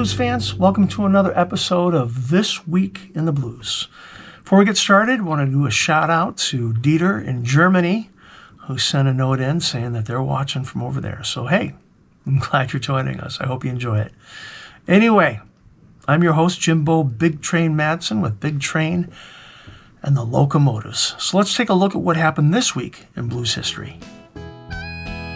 blues fans. Welcome to another episode of This Week in the Blues. Before we get started, I want to do a shout out to Dieter in Germany, who sent a note in saying that they're watching from over there. So, hey, I'm glad you're joining us. I hope you enjoy it. Anyway, I'm your host, Jimbo Big Train Madsen with Big Train and the Locomotives. So let's take a look at what happened this week in blues history.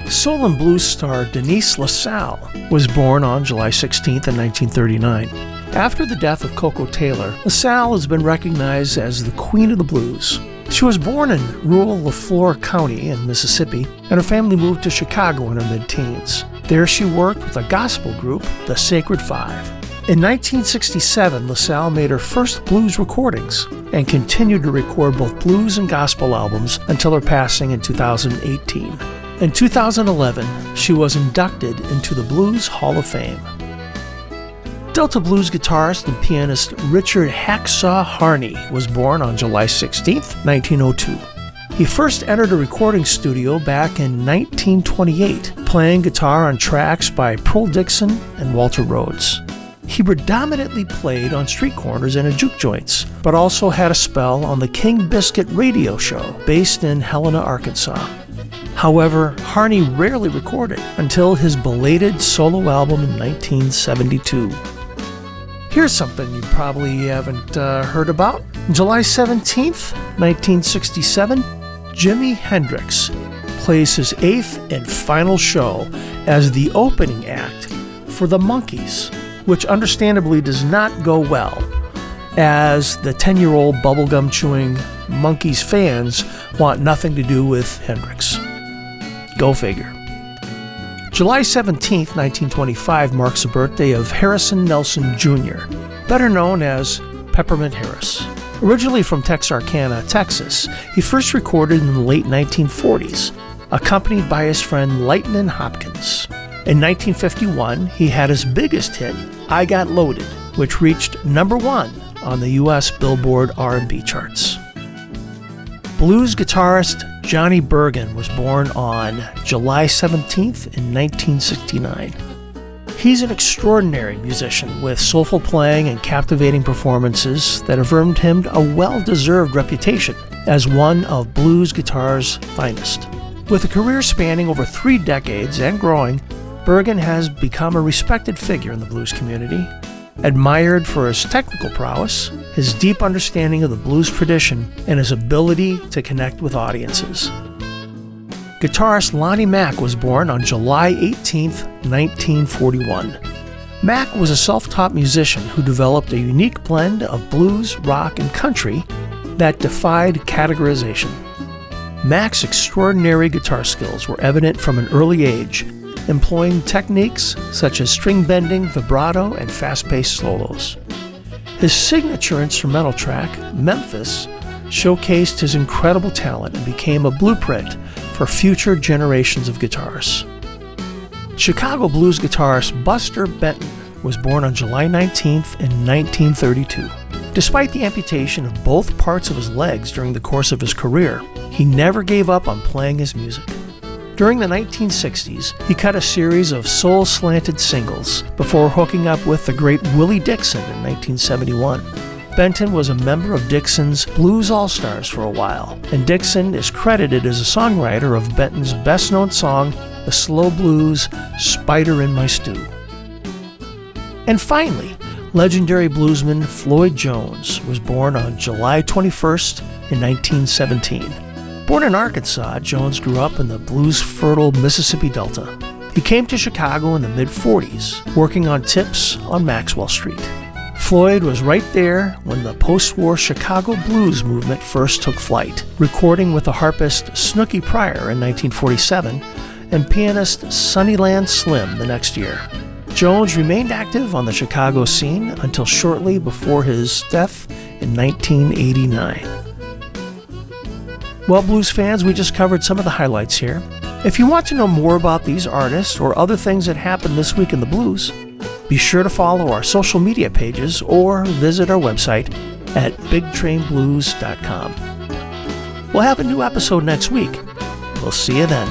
Soul and blues star Denise LaSalle was born on July 16th in 1939. After the death of Coco Taylor, LaSalle has been recognized as the Queen of the Blues. She was born in rural Leflore County in Mississippi, and her family moved to Chicago in her mid-teens. There she worked with a gospel group, the Sacred Five. In 1967, LaSalle made her first blues recordings and continued to record both blues and gospel albums until her passing in 2018. In 2011, she was inducted into the Blues Hall of Fame. Delta blues guitarist and pianist Richard "HACKSAW" Harney was born on July 16, 1902. He first entered a recording studio back in 1928, playing guitar on tracks by Pearl Dixon and Walter Rhodes. He predominantly played on street corners and in juke joints, but also had a spell on the King Biscuit radio show based in Helena, Arkansas. However, Harney rarely recorded until his belated solo album in 1972. Here's something you probably haven't heard about. July 17th, 1967, Jimi Hendrix plays his 8th and final show as the opening act for the Monkees, which understandably does not go well, as the 10-year-old bubblegum-chewing Monkees fans want nothing to do with Hendrix. Go figure. July 17th, 1925 marks the birthday of Harrison Nelson Jr., better known as Peppermint Harris. Originally from Texarkana, Texas, he first recorded in the late 1940s, accompanied by his friend Lightnin' Hopkins. In 1951, he had his biggest hit, I Got Loaded, which reached number 1 on the U.S. Billboard R&B charts. Blues guitarist Johnny Bergen was born on July 17th in 1969. He's an extraordinary musician with soulful playing and captivating performances that have earned him a well-deserved reputation as one of blues guitar's finest. With a career spanning over 3 decades and growing, Bergen has become a respected figure in the blues community, admired for his technical prowess, his deep understanding of the blues tradition, and his ability to connect with audiences. Guitarist Lonnie Mack was born on July 18, 1941. Mack was a self-taught musician who developed a unique blend of blues, rock, and country that defied categorization. Mack's extraordinary guitar skills were evident from an early age, employing techniques such as string bending, vibrato, and fast-paced solos. His signature instrumental track, Memphis, showcased his incredible talent and became a blueprint for future generations of guitarists. Chicago blues guitarist Buster Benton was born on July 19th in 1932. Despite the amputation of both parts of his legs during the course of his career, he never gave up on playing his music. During the 1960s, he cut a series of soul-slanted singles before hooking up with the great Willie Dixon in 1971. Benton was a member of Dixon's Blues All-Stars for a while, and Dixon is credited as a songwriter of Benton's best-known song, the slow blues Spider in My Stew. And finally, legendary bluesman Floyd Jones was born on July 21st in 1917. Born in Arkansas, Jones grew up in the blues-fertile Mississippi Delta. He came to Chicago in the mid-40s, working on tips on Maxwell Street. Floyd was right there when the post-war Chicago blues movement first took flight, recording with the harpist Snooky Pryor in 1947 and pianist Sunnyland Slim the next year. Jones remained active on the Chicago scene until shortly before his death in 1989. Well, blues fans, we just covered some of the highlights here. If you want to know more about these artists or other things that happened this week in the blues, be sure to follow our social media pages or visit our website at bigtrainblues.com. We'll have a new episode next week. We'll see you then.